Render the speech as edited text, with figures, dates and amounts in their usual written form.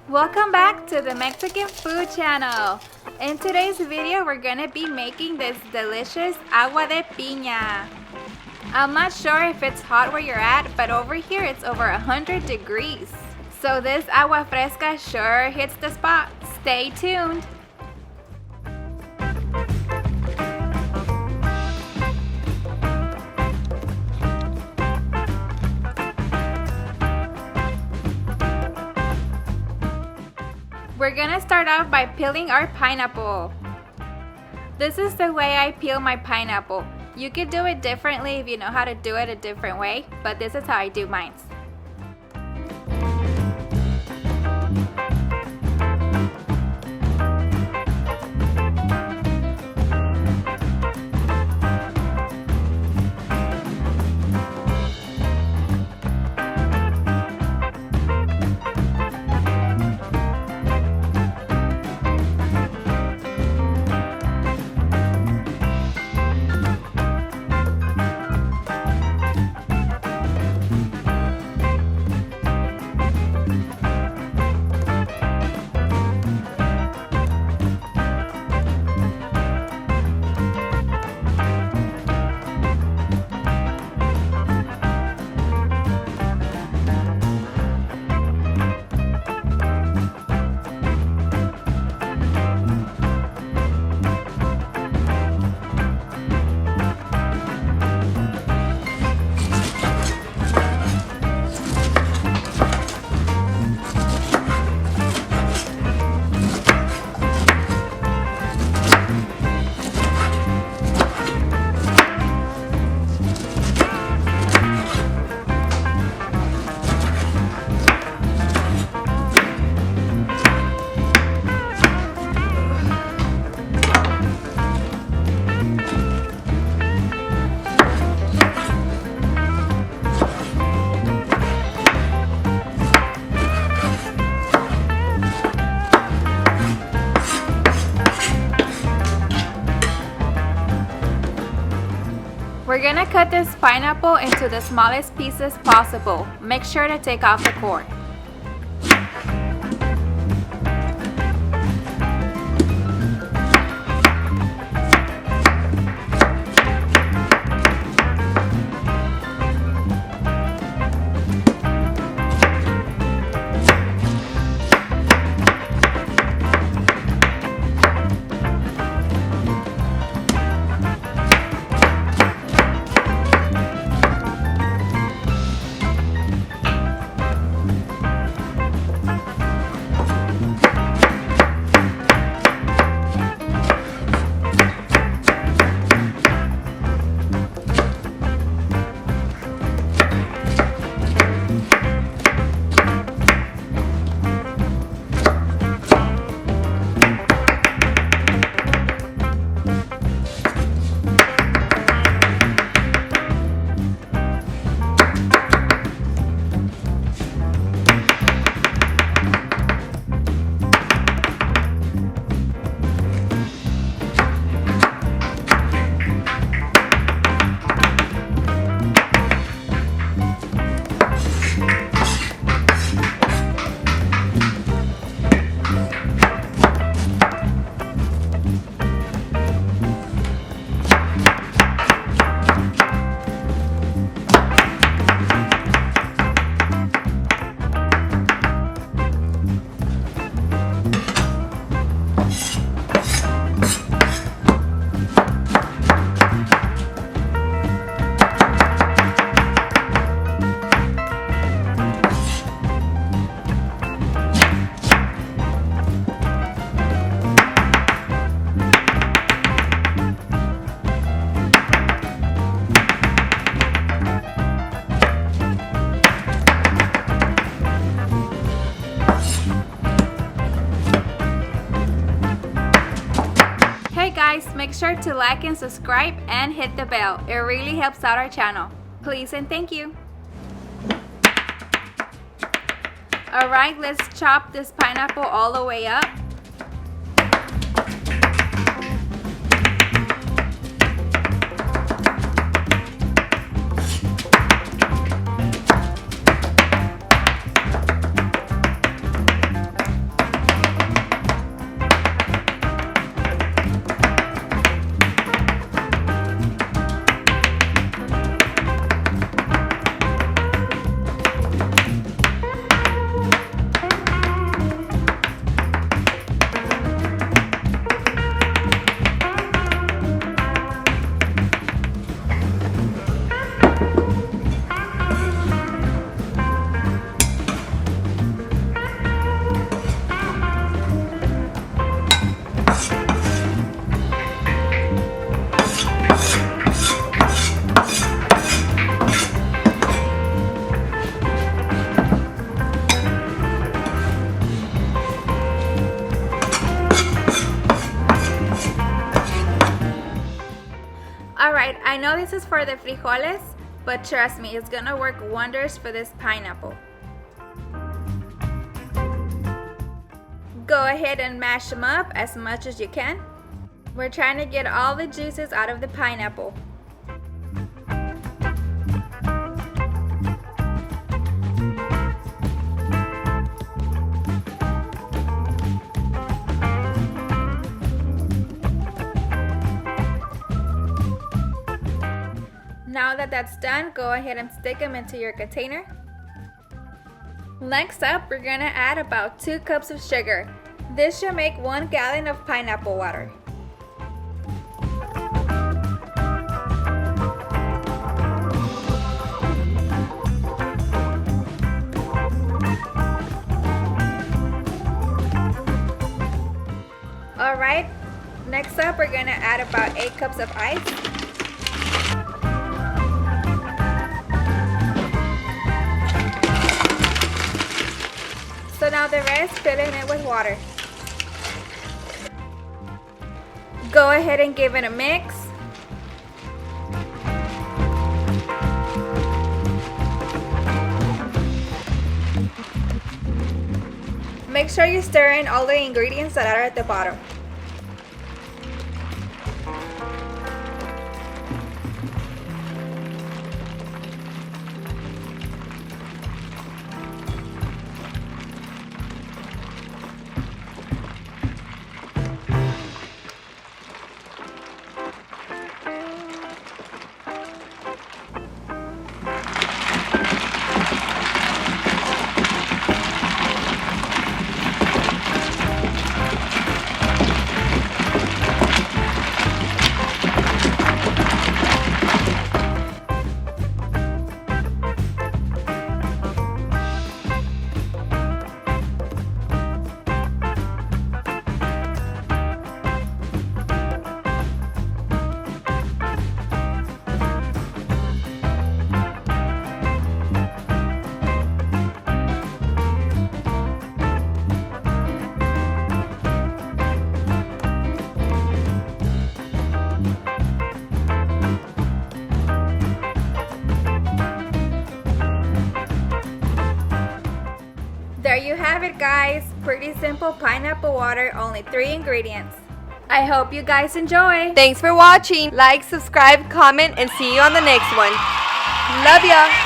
Welcome back to the Mexican Food Channel. In today's video, we're gonna be making this delicious agua de piña. I'm not sure if it's hot where you're at, but over here it's over 100 degrees. So this agua fresca sure hits the spot. Stay tuned. We're gonna start off by peeling our pineapple. This is the way I peel my pineapple. You could do it differently if you know how to do it a different way, but this is how I do mine. We're gonna cut this pineapple into the smallest pieces possible. Make sure to take off the core. Guys, make sure to like and subscribe and hit the bell. It really helps out our channel. Please and thank you. Alright, let's chop this pineapple all the way up. I know this is for the frijoles, but trust me, it's gonna work wonders for this pineapple. Go ahead and mash them up as much as you can. We're trying to get all the juices out of the pineapple. Now that that's done, go ahead and stick them into your container. Next up, we're gonna add about 2 cups of sugar. This should make 1 gallon of pineapple water. Alright, next up we're gonna add about 8 cups of ice. So now the rest, fill in it with water. Go ahead and give it a mix. Make sure you stir in all the ingredients that are at the bottom. There you have it, guys. Pretty simple pineapple water, only 3 ingredients. I hope you guys enjoy. Thanks for watching. Like, subscribe, comment, and see you on the next one. Love ya.